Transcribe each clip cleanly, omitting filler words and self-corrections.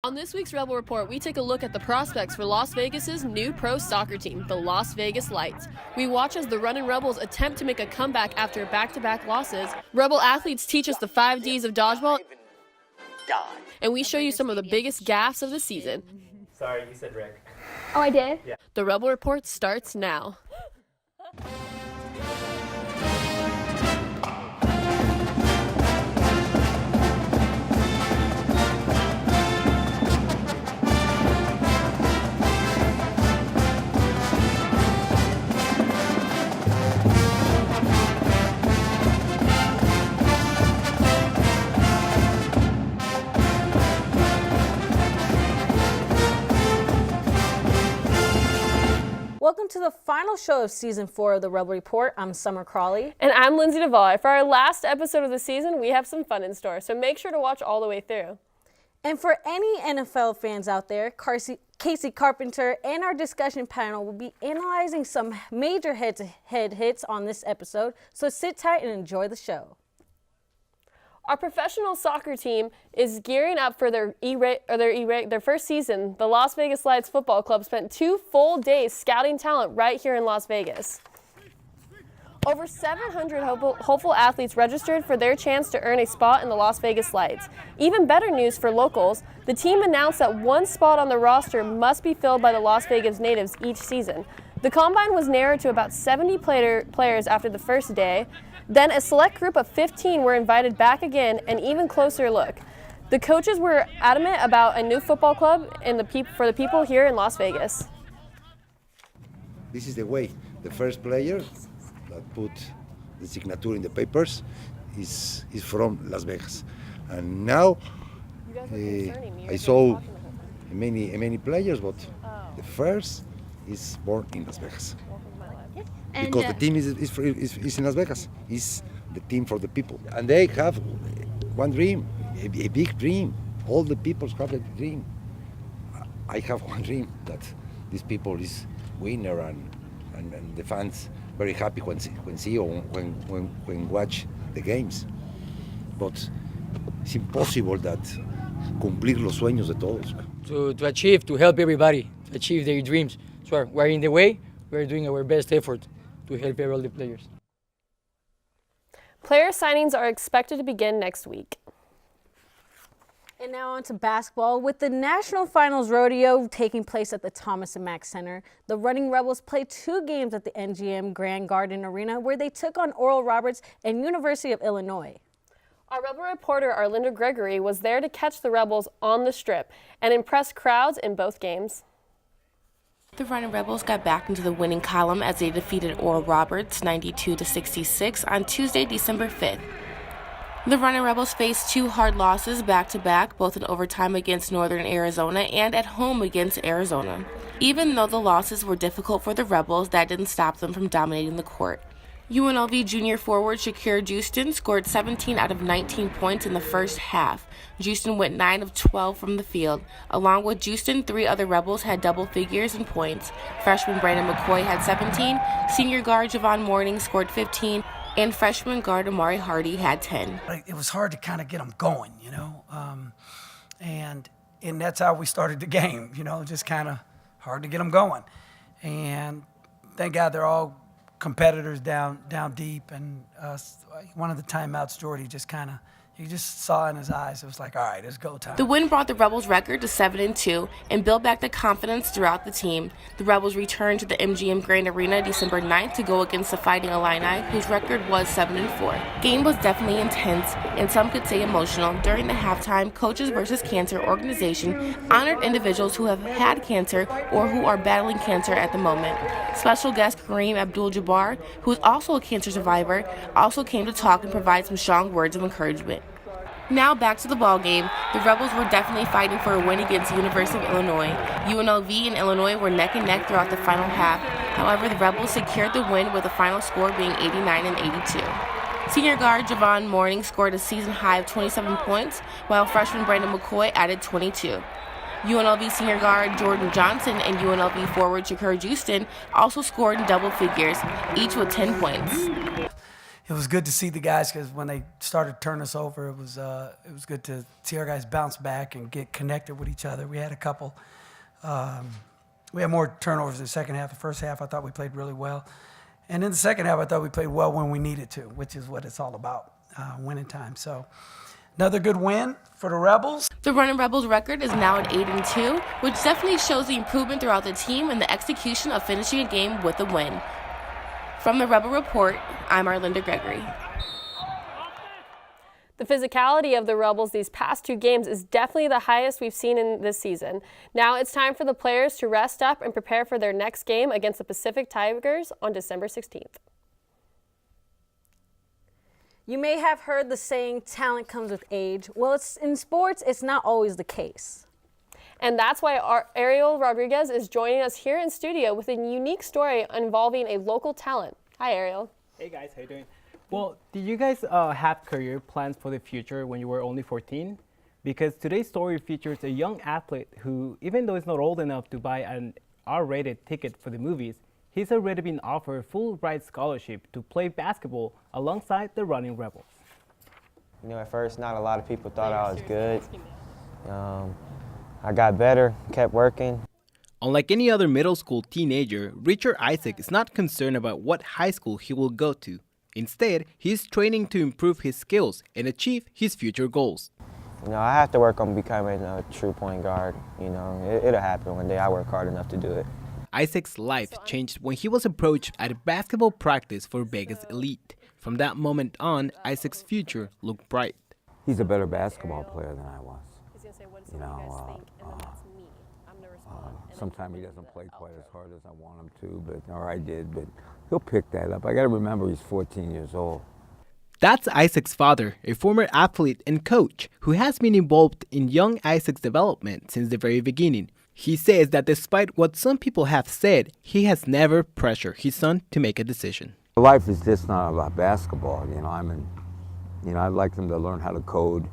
On this week's Rebel Report, we take a look at the prospects for Las Vegas's new pro soccer team, the Las Vegas Lights. We watch as the Runnin' Rebels attempt to make a comeback after back-to-back losses. Rebel athletes teach us the 5 Ds of dodgeball, and we show you some of the biggest gaffes of the season. Sorry, you said Rick. Oh, I did? Yeah. The Rebel Report starts now. Welcome to the final show of Season 4 of the Rebel Report. I'm Summer Crawley. And I'm Lindsay Duvall. For our last episode of the season, we have some fun in store, so make sure to watch all the way through. And for any NFL fans out there, Casey Carpenter and our discussion panel will be analyzing some major head-to-head hits on this episode, so sit tight and enjoy the show. Our professional soccer team is gearing up for their first season. The Las Vegas Lights Football Club spent 2 full days scouting talent right here in Las Vegas. Over 700 hopeful athletes registered for their chance to earn a spot in the Las Vegas Lights. Even better news for locals, the team announced that 1 spot on the roster must be filled by the Las Vegas natives each season. The combine was narrowed to about 70 players after the first day. Then a select group of 15 were invited back again, an even closer look. The coaches were adamant about a new football club for the people here in Las Vegas. This is the way. The first player that put the signature in the papers is from Las Vegas. And now I saw many players, but the first is born in Las Vegas. Because the team is in Las Vegas. It's the team for the people. And they have one dream, a big dream. All the people have a dream. I have one dream, that these people is winner and the fans very happy when watch the games. But it's impossible that cumplir los sueños de todos. To achieve, to help everybody, to achieve their dreams. So we're in the way, we're doing our best effort to help all the players. Player signings are expected to begin next week. And now on to basketball. With the National Finals Rodeo taking place at the Thomas & Mack Center, the Running Rebels played 2 games at the NGM Grand Garden Arena, where they took on Oral Roberts and University of Illinois. Our Rebel reporter, Arlinda Gregory, was there to catch the Rebels on the Strip and impress crowds in both games. The Runnin' Rebels got back into the winning column as they defeated Oral Roberts 92-66 on Tuesday, December 5th. The Runnin' Rebels faced 2 hard losses back-to-back, both in overtime against Northern Arizona and at home against Arizona. Even though the losses were difficult for the Rebels, that didn't stop them from dominating the court. UNLV junior forward Shakir Justin scored 17 out of 19 points in the first half. Justin went 9 of 12 from the field. Along with Justin, 3 other Rebels had double figures in points. Freshman Brandon McCoy had 17, senior guard Javon Morning scored 15, and freshman guard Amari Hardy had 10. It was hard to kind of get them going, you know, and that's how we started the game, you know, just kind of hard to get them going. And thank God they're all competitors down deep, and one of the timeouts, Jordy you just saw in his eyes, it was like, all right, it's go time. The win brought the Rebels' record to 7-2 and built back the confidence throughout the team. The Rebels returned to the MGM Grand Arena December 9th to go against the Fighting Illini, whose record was 7-4. Game was definitely intense, and some could say emotional. During the halftime, Coaches vs. Cancer organization honored individuals who have had cancer or who are battling cancer at the moment. Special guest Kareem Abdul-Jabbar, who is also a cancer survivor, also came to talk and provide some strong words of encouragement. Now back to the ball game. The Rebels were definitely fighting for a win against University of Illinois. UNLV and Illinois were neck and neck throughout the final half. However, the Rebels secured the win with the final score being 89-82. Senior guard Javon Morning scored a season high of 27 points, while freshman Brandon McCoy added 22. UNLV senior guard Jordan Johnson and UNLV forward Shakir Justin also scored in double figures, each with 10 points. it was good to see the guys, because when they started turning us over, it was good to see our guys bounce back and get connected with each other. We had a couple. We had more turnovers in the second half. The first half, I thought we played really well. And in the second half, I thought we played well when we needed to, which is what it's all about, winning time. So another good win for the Rebels. The Running Rebels record is now at 8-2, which definitely shows the improvement throughout the team and the execution of finishing a game with a win. From the Rebel Report, I'm Arlinda Gregory. The physicality of the Rebels these past 2 games is definitely the highest we've seen in this season. Now it's time for the players to rest up and prepare for their next game against the Pacific Tigers on December 16th. You may have heard the saying, talent comes with age. Well, in sports, it's not always the case. And that's why Ariel Rodriguez is joining us here in studio with a unique story involving a local talent. Hi, Ariel. Hey guys, how you doing? Well, did you guys have career plans for the future when you were only 14? Because today's story features a young athlete who, even though he's not old enough to buy an R-rated ticket for the movies, he's already been offered a full-ride scholarship to play basketball alongside the Running Rebels. You know, at first, not a lot of people thought I was good. I got better, kept working. Unlike any other middle school teenager, Richard Isaac is not concerned about what high school he will go to. Instead, he is training to improve his skills and achieve his future goals. You know, I have to work on becoming a true point guard. You know, it'll happen one day. I work hard enough to do it. Isaac's life changed when he was approached at a basketball practice for Vegas Elite. From that moment on, Isaac's future looked bright. He's a better basketball player than I was. You know, sometimes he doesn't play quite as hard as I want him to, or I did, but he'll pick that up. I got to remember he's 14 years old. That's Isaac's father, a former athlete and coach who has been involved in young Isaac's development since the very beginning. He says that despite what some people have said, he has never pressured his son to make a decision. Life is just not about basketball. You know, I'd like them to learn how to code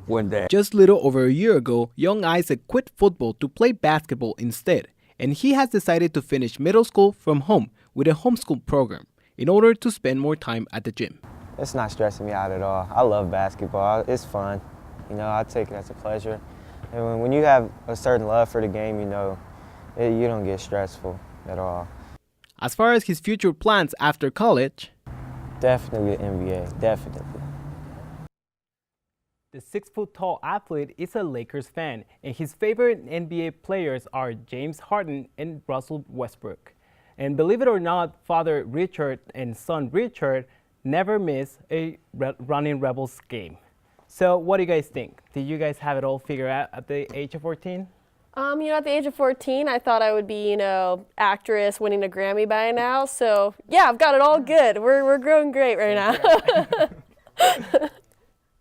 one day. Just little over a year ago, young Isaac quit football to play basketball instead, and he has decided to finish middle school from home with a homeschool program in order to spend more time at the gym. It's not stressing me out at all. I love basketball. It's fun. You know, I take it as a pleasure. And when you have a certain love for the game, you know, you don't get stressful at all. As far as his future plans after college, definitely the NBA, definitely. The 6-foot-tall athlete is a Lakers fan, and his favorite NBA players are James Harden and Russell Westbrook. And believe it or not, father Richard and son Richard never miss a Running Rebels game. So what do you guys think? Did you guys have it all figured out at the age of 14? You know, at the age of 14, I thought I would be, you know, actress winning a Grammy by now. So yeah, I've got it all good. We're growing great right now.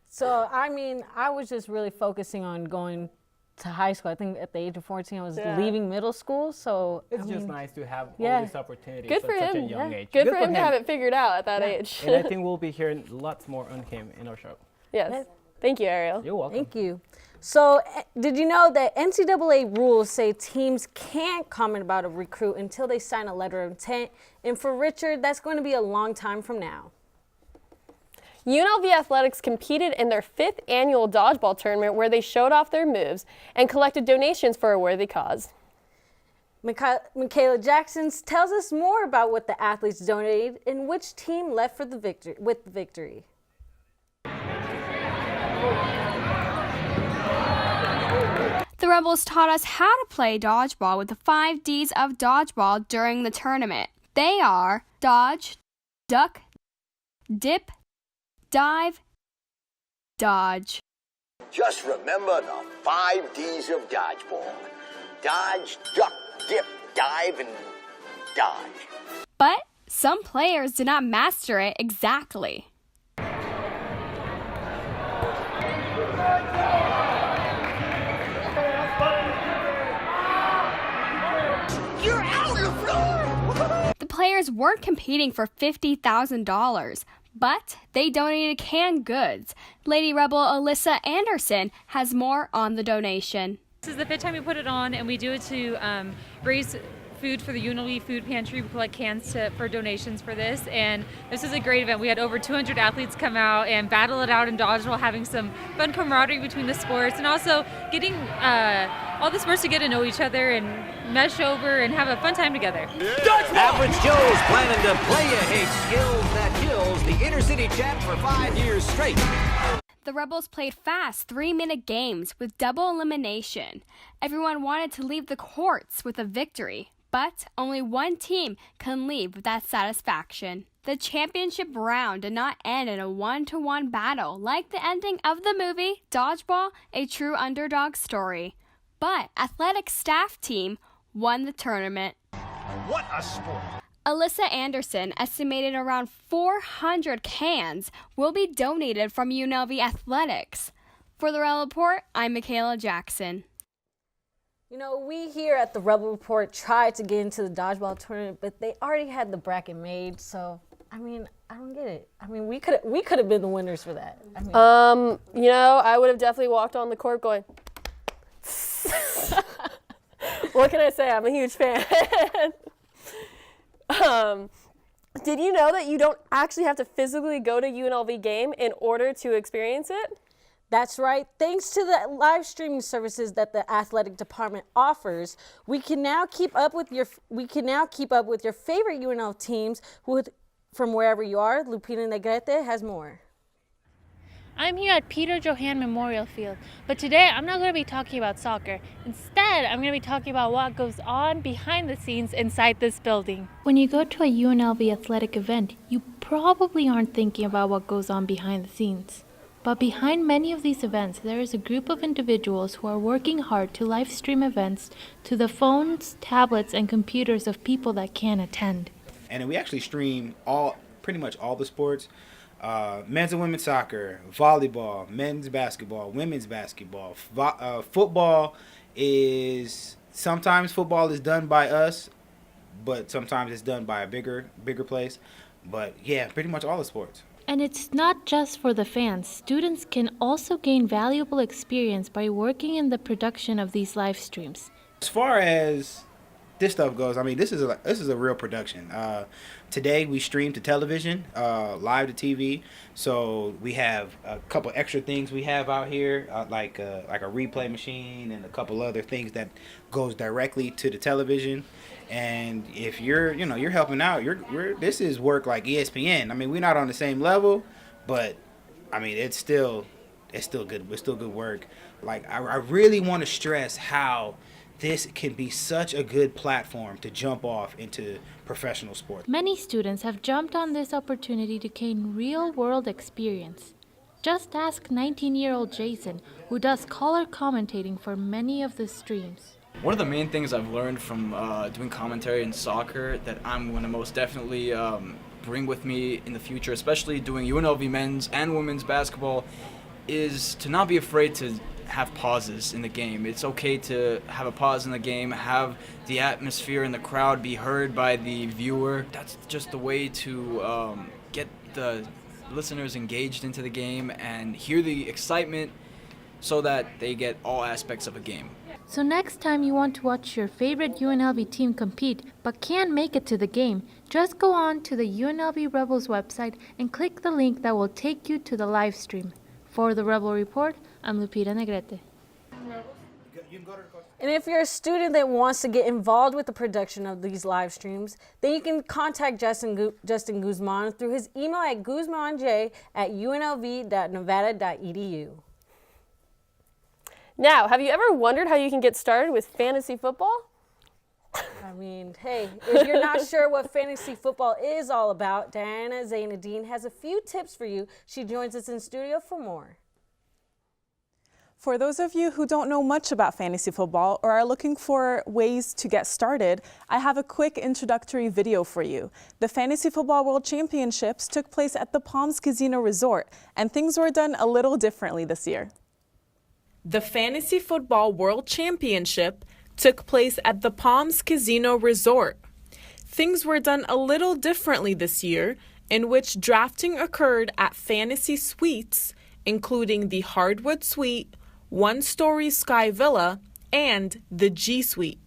So, I mean, I was just really focusing on going to high school. I think at the age of 14, I was leaving middle school. So it's just nice to have all these opportunities Good for at such a him. young age. Good for him to have it figured out at that age. And I think we'll be hearing lots more on him in our show. Yes. Thank you, Ariel. You're welcome. Thank you. So, did you know that NCAA rules say teams can't comment about a recruit until they sign a letter of intent? And for Richard, that's going to be a long time from now. UNLV Athletics competed in their 5th annual Dodgeball Tournament where they showed off their moves and collected donations for a worthy cause. Michaela Jackson tells us more about what the athletes donated and which team left for the victory. The Rebels taught us how to play dodgeball with the 5 Ds of dodgeball during the tournament. They are dodge, duck, dip, dive, dodge. Just remember the 5 Ds of dodgeball. Dodge, duck, dip, dive, and dodge. But some players did not master it exactly. You're out, LaFleur! The players weren't competing for $50,000, but they donated canned goods. Lady Rebel Alyssa Anderson has more on the donation. This is the 5th time we put it on, and we do it to raise food for the UNLV food pantry. We collect cans for donations for this, and this is a great event. We had over 200 athletes come out and battle it out in dodgeball, having some fun camaraderie between the sports, and also getting all the sports to get to know each other and mesh over and have a fun time together. Average Joe's planning to play you hate skills that kills the inner city champ for 5 years straight. The Rebels played fast 3-minute games with double elimination. Everyone wanted to leave the courts with a victory, but only one team can leave with that satisfaction. The championship round did not end in a 1-to-1 battle like the ending of the movie Dodgeball, A True Underdog Story. But athletic staff team won the tournament. What a sport! Alyssa Anderson estimated around 400 cans will be donated from UNLV Athletics. For the Rebel Report, I'm Michaela Jackson. You know, we here at the Rebel Report tried to get into the Dodgeball Tournament, but they already had the bracket made, so, I mean, I don't get it. I mean, we could have been the winners for that. I mean, you know, I would have definitely walked on the court going, what can I say? I'm a huge fan. Did you know that you don't actually have to physically go to UNLV game in order to experience it? That's right. Thanks to the live streaming services that the athletic department offers, we can now keep up with your favorite UNLV teams from wherever you are. Lupita Negrete has more. I'm here at Peter Johann Memorial Field, but today I'm not going to be talking about soccer. Instead, I'm going to be talking about what goes on behind the scenes inside this building. When you go to a UNLV athletic event, you probably aren't thinking about what goes on behind the scenes. But behind many of these events, there is a group of individuals who are working hard to live stream events to the phones, tablets, and computers of people that can't attend. And we actually stream pretty much all the sports. Men's and women's soccer, volleyball, men's basketball, women's basketball, football is sometimes football is done by us, but sometimes it's done by a bigger place. But yeah, pretty much all the sports. And it's not just for the fans. Students can also gain valuable experience by working in the production of these live streams. As far as this stuff goes, I mean, this is a real production. Today we stream to television, live to TV. So we have a couple extra things we have out here, like a replay machine and a couple other things that goes directly to the television. And if you're helping out, this is work like ESPN. I mean, we're not on the same level, but I mean, it's still good. It's still good work. Like I really want to stress how this can be such a good platform to jump off into professional sports. Many students have jumped on this opportunity to gain real-world experience. Just ask 19-year-old Jason, who does color commentating for many of the streams. One of the main things I've learned from doing commentary in soccer that I'm going to most definitely bring with me in the future, especially doing UNLV men's and women's basketball, is to not be afraid to have pauses in the game. It's okay to have a pause in the game, have the atmosphere in the crowd be heard by the viewer. That's just the way to get the listeners engaged into the game and hear the excitement so that they get all aspects of a game. So next time you want to watch your favorite UNLV team compete but can't make it to the game, just go on to the UNLV Rebels website and click the link that will take you to the live stream. For the Rebel Report, I'm Lupita Negrete. And if you're a student that wants to get involved with the production of these live streams, then you can contact Justin Guzman through his email at guzmanj@unlv.nevada.edu. Now, have you ever wondered how you can get started with fantasy football? I mean, hey, if you're not sure what fantasy football is all about, Diana Zainadine has a few tips for you. She joins us in studio for more. For those of you who don't know much about fantasy football or are looking for ways to get started, I have a quick introductory video for you. The Fantasy Football World Championships took place at the Palms Casino Resort, and things were done a little differently this year. The Fantasy Football World Championship took place at the Palms Casino Resort. Things were done a little differently this year, in which drafting occurred at fantasy suites, including the Hardwood Suite, One-Story Sky Villa, and the G Suite.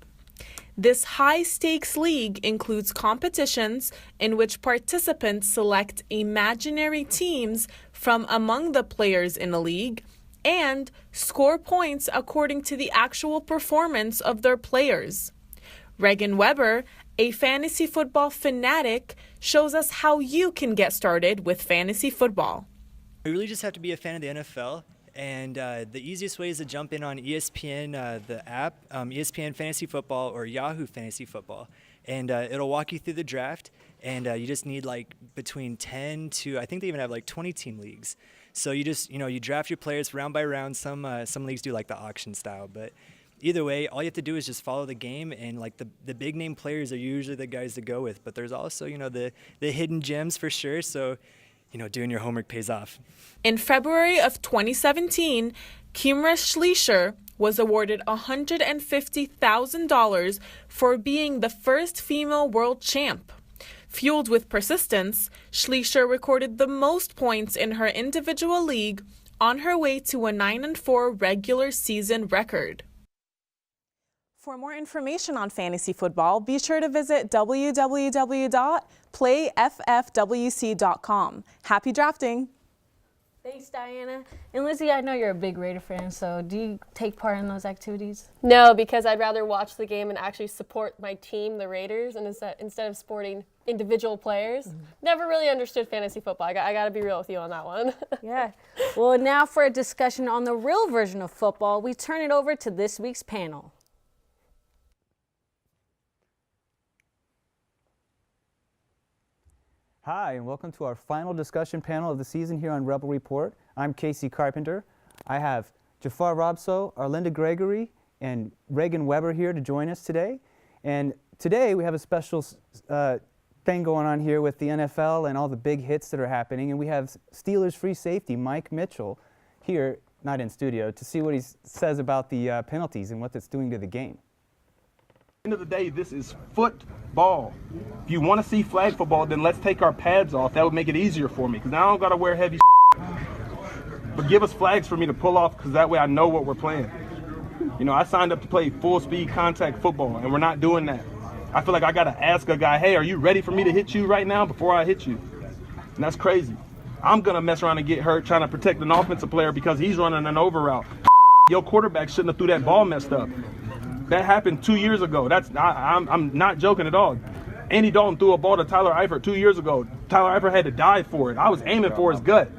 This high-stakes league includes competitions in which participants select imaginary teams from among the players in a league and score points according to the actual performance of their players. Reagan Weber, a fantasy football fanatic, shows us how you can get started with fantasy football. You really just have to be a fan of the NFL. And the easiest way is to jump in on ESPN, the app, ESPN Fantasy Football or Yahoo Fantasy Football. And it'll walk you through the draft. And you just need like between 10 to, I think they even have like 20 team leagues. So you just, you draft your players round by round. Some leagues do like the auction style. But either way, all you have to do is just follow the game. And like the big name players are usually the guys to go with. But there's also, the hidden gems for sure. So, doing your homework pays off. In February of 2017, Kimra Schleicher was awarded $150,000 for being the first female world champ. Fueled with persistence, Schleicher recorded the most points in her individual league on her way to a 9-4 regular season record. For more information on fantasy football, be sure to visit www.playffwc.com. Happy drafting! Thanks, Diana. And Lizzie, I know you're a big Raider fan, so do you take part in those activities? No, because I'd rather watch the game and actually support my team, the Raiders, and instead of supporting individual players. Never really understood fantasy football. I got to be real with you on that one. Yeah. Well, now for a discussion on the real version of football, we turn it over to this week's panel. Hi, and welcome to our final discussion panel of the season here on Rebel Report. I'm Casey Carpenter. I have Jafar Robso, Arlinda Gregory, and Reagan Weber here to join us today. And today we have a special thing going on here with the NFL and all the big hits that are happening. And we have Steelers free safety Mike Mitchell here, not in studio, to see what he says about the penalties and what that's doing to the game. End of the day, this is football. If you want to see flag football, then let's take our pads off. That would make it easier for me, because now I don't got to wear heavy but give us flags for me to pull off, because that way I know what we're playing. I signed up to play full speed contact football, and we're not doing that. I feel like I got to ask a guy, hey, are you ready for me to hit you right now before I hit you? And that's crazy. I'm going to mess around and get hurt trying to protect an offensive player because he's running an over route. Your quarterback shouldn't have threw that ball messed up. That happened 2 years ago. I'm not joking at all. Andy Dalton threw a ball to Tyler Eifert 2 years ago. Tyler Eifert had to dive for it. I was aiming for his gut.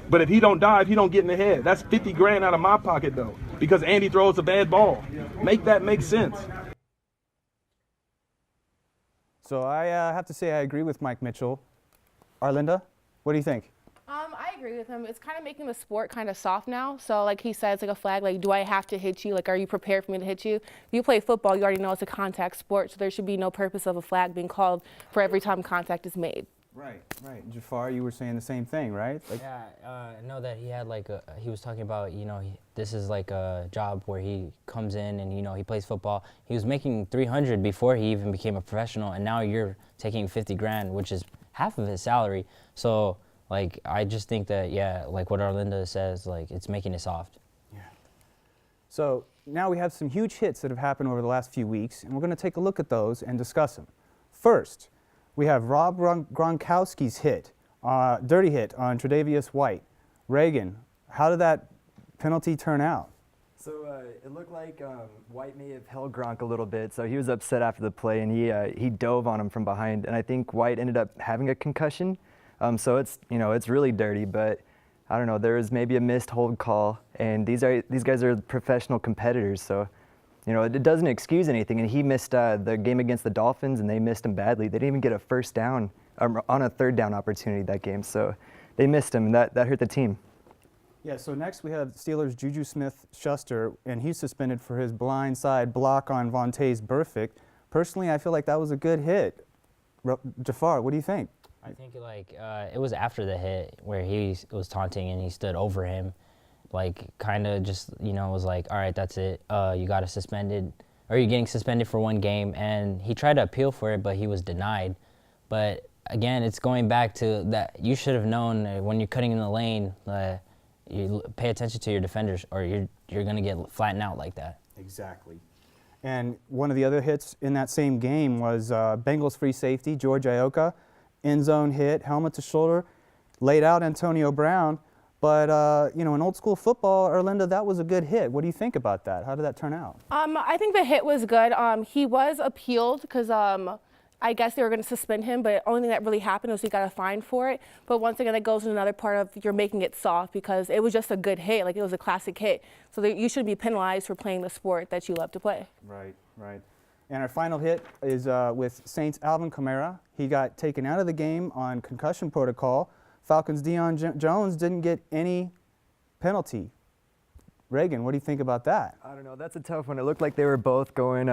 But if he don't dive, he don't get in the head. That's 50 grand out of my pocket, though, because Andy throws a bad ball. Make that make sense. So I have to say I agree with Mike Mitchell. Arlinda, what do you think? I agree with him. It's kind of making the sport kind of soft now. So like he says, like a flag, like, do I have to hit you? Like, are you prepared for me to hit you? If you play football, you already know it's a contact sport, so there should be no purpose of a flag being called for every time contact is made. Right. Jafar, you were saying the same thing, right? Yeah, I know that he had he was talking about, this is like a job where he comes in and, he plays football. He was making $300 before he even became a professional, and now you're taking 50 grand, which is half of his salary. So, I just think that, like what Arlinda says, it's making it soft. Yeah. So now we have some huge hits that have happened over the last few weeks, and we're going to take a look at those and discuss them. First, we have Rob Gronkowski's dirty hit on Tre'Davious White. Reagan, how did that penalty turn out? So it looked like White may have held Gronk a little bit, so he was upset after the play, and he dove on him from behind, and I think White ended up having a concussion. So it's it's really dirty, but I don't know. There was maybe a missed hold call, and these guys are professional competitors, so it doesn't excuse anything. And he missed the game against the Dolphins, and they missed him badly. They didn't even get a first down on a third down opportunity that game, so they missed him, and that hurt the team. Yeah. So next we have Steelers' Juju Smith-Schuster, and he's suspended for his blindside block on Vontaze Burfict. Personally, I feel like that was a good hit. Jafar, what do you think? I think it was after the hit where he was taunting and he stood over him, kind of just was like, all right, that's it. You got suspended, or you're getting suspended for one game. And he tried to appeal for it, but he was denied. But again, it's going back to that you should have known when you're cutting in the lane, you pay attention to your defenders, or you're gonna get flattened out like that. Exactly. And one of the other hits in that same game was Bengals free safety, George Ioka, end zone hit, helmet to shoulder, laid out Antonio Brown. But, you know, in old school football, Erlinda, that was a good hit. What do you think about that? How did that turn out? I think the hit was good. He was appealed because I guess they were going to suspend him, but the only thing that really happened was he got a fine for it. But once again, that goes to another part of you're making it soft because it was just a good hit. Like, it was a classic hit. So you shouldn't be penalized for playing the sport that you love to play. Right, right. And our final hit is with Saints' Alvin Kamara. He got taken out of the game on concussion protocol. Falcons' Deion Jones didn't get any penalty. Reagan, what do you think about that? I don't know. That's a tough one. It looked like they were both going,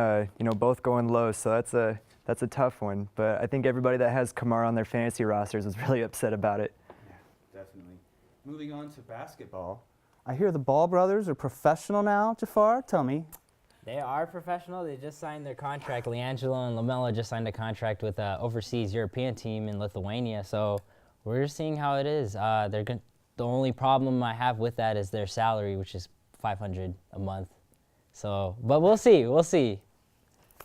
both going low. So that's a tough one. But I think everybody that has Kamara on their fantasy rosters was really upset about it. Yeah, definitely. Moving on to basketball. I hear the Ball brothers are professional now. Jafar, tell me. They are professional. They just signed their contract. LiAngelo and LaMelo just signed a contract with an overseas European team in Lithuania. So we're seeing how it is. The only problem I have with that is their salary, which is $500 a month. So, but we'll see. We'll see.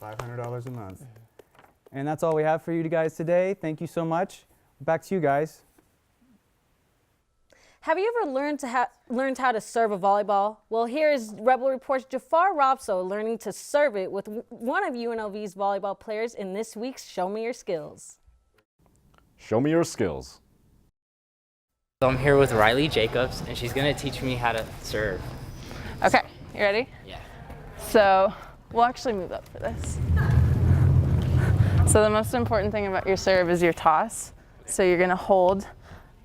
$500 a month. And that's all we have for you guys today. Thank you so much. Back to you guys. Have you ever learned how to serve a volleyball? Well, here is Rebel Report's Jafar Robso learning to serve it with one of UNLV's volleyball players in this week's Show Me Your Skills. Show me your skills. So I'm here with Riley Jacobs, and she's going to teach me how to serve. Okay, you ready? Yeah. So we'll actually move up for this. So the most important thing about your serve is your toss. So you're going to hold,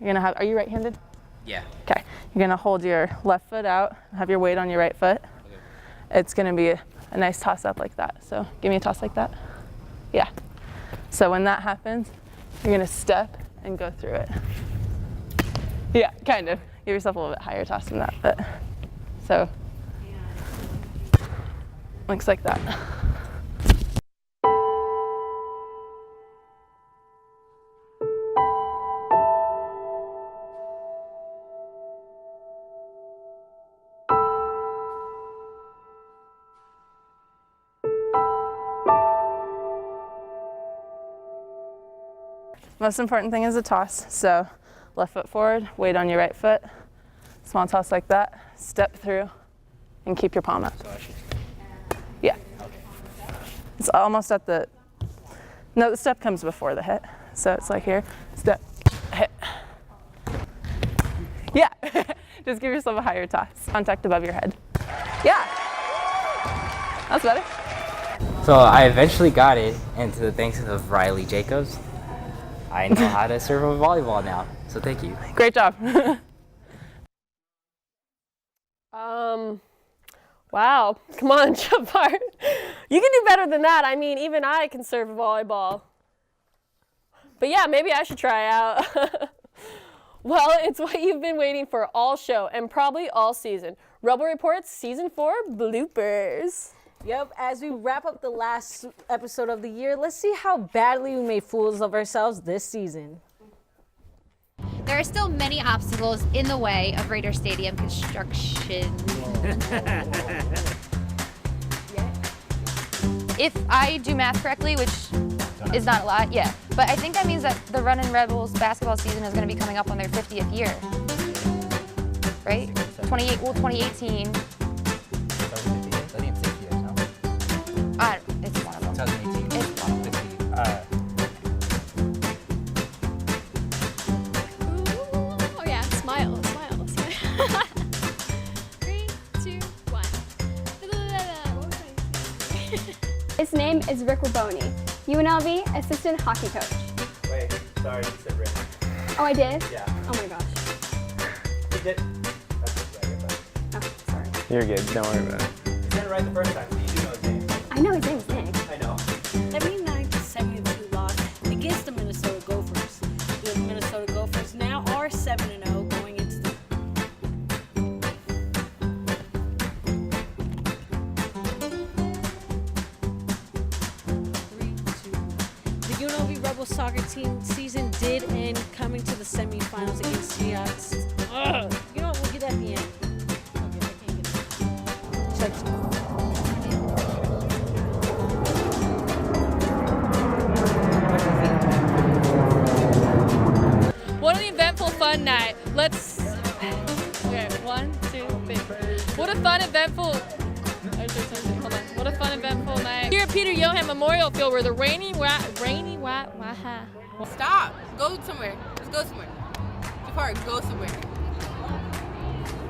are you right-handed? Yeah. Okay, you're going to hold your left foot out, have your weight on your right foot. Okay. It's going to be a nice toss up like that. So give me a toss like that. Yeah. So when that happens, you're going to step and go through it. Yeah, kind of. Give yourself a little bit higher toss than that, but so looks like that. Most important thing is a toss. So left foot forward, weight on your right foot, small toss like that, step through, and keep your palm up. Yeah. It's almost at the step comes before the hit. So it's like here, step, hit. Yeah, just give yourself a higher toss. Contact above your head. Yeah, that's better. So I eventually got it, and to the thanks of Riley Jacobs, I know how to serve a volleyball now. So thank you. Great job. Wow. Come on, Jafar. You can do better than that. I mean, even I can serve a volleyball. But yeah, maybe I should try out. Well, it's what you've been waiting for all show and probably all season. Rebel Report's Season 4 Bloopers. Yep, as we wrap up the last episode of the year, let's see how badly we made fools of ourselves this season. There are still many obstacles in the way of Raider Stadium construction. If I do math correctly, which is not a lot, yeah. But I think that means that the Runnin' Rebels basketball season is going to be coming up on their 50th year. Right? 2018. It's one of them. 2018. It's one of them. Oh yeah, smile. 3, 2, 1. His name is Rick Raboni, UNLV assistant hockey coach. Wait, sorry, you said Rick. Oh, I did? Yeah. Oh my gosh. You did. That's right. Oh, sorry. You're good. Don't worry about it. You said it right the first time, but you do know his name. I know his name's Nick. I know. Every 9-72 loss against the Minnesota Gophers. The Minnesota Gophers now are 7-0 going into the UNLV Rebel soccer team season did end, coming to the semifinals against Seahawks. You know what? We'll get at the end. here at Peter Johann Memorial Field where the Stop. Go somewhere. Just go somewhere. Jafar, go somewhere.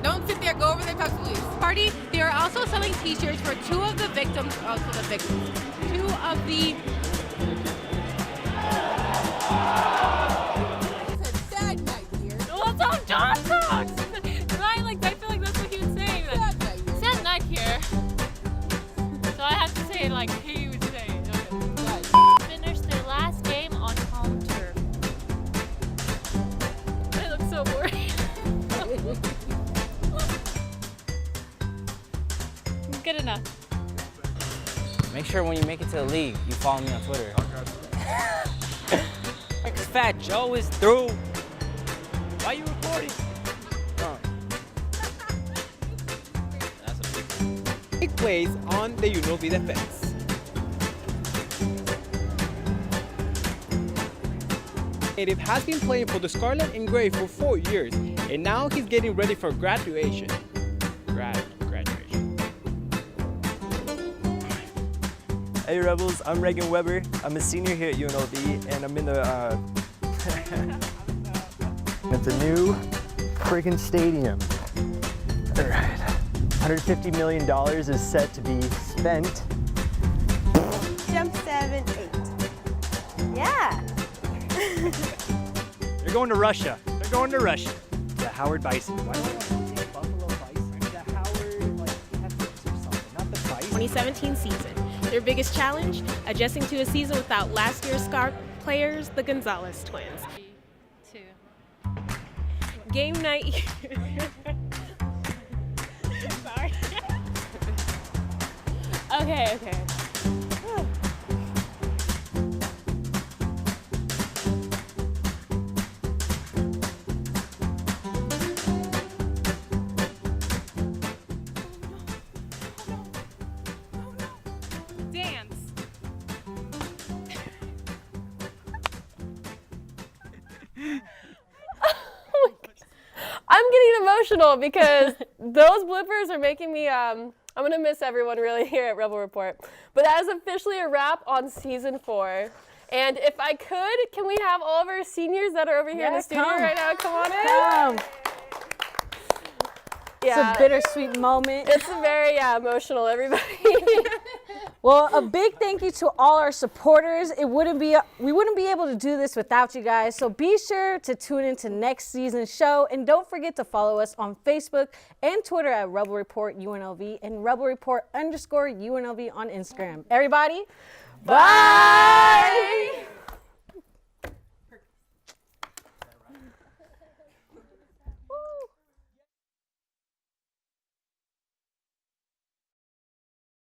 Don't sit there. Go over there and talk to police. Party, they are also selling t-shirts for two of the victims. Two of the... It's a sad night here. Well, that's how John talks. Right? Like, I feel like that's what he was saying. Sad night here. So I have to say it like he would say it. Okay. Finished their last game on home turf. They look so boring. Good enough. Make sure when you make it to the league, you follow me on Twitter. Fat Joe is through. Why are you recording? Big plays on the UNLV defense. Native has been playing for the Scarlet and Gray for 4 years, and now he's getting ready for graduation. Graduation. Hey Rebels, I'm Reagan Weber. I'm a senior here at UNLV, and I'm in the, it's a new friggin' stadium. All right, $150 million is set to be spent. Jump 7, 8. Yeah. They're going to Russia. They're going to Russia. The Howard Bison. Why do I want to say Buffalo Bison? The Howard, like, Heifers or something, not the Bison. 2017 season. Their biggest challenge, adjusting to a season without last year's star players, the Gonzalez twins. 2. Game night. Sorry. Okay. Dance. I'm getting emotional because those bloopers are making me, I'm going to miss everyone really here at Rebel Report. But that is officially a wrap on season 4. And if I could, can we have all of our seniors that are over here in the studio right now come on in? Come. It's a bittersweet moment. It's a very emotional, everybody. Well, a big thank you to all our supporters. We wouldn't be able to do this without you guys. So be sure to tune into next season's show. And don't forget to follow us on Facebook and Twitter at Rebel Report UNLV and Rebel Report _UNLV on Instagram. Everybody, bye!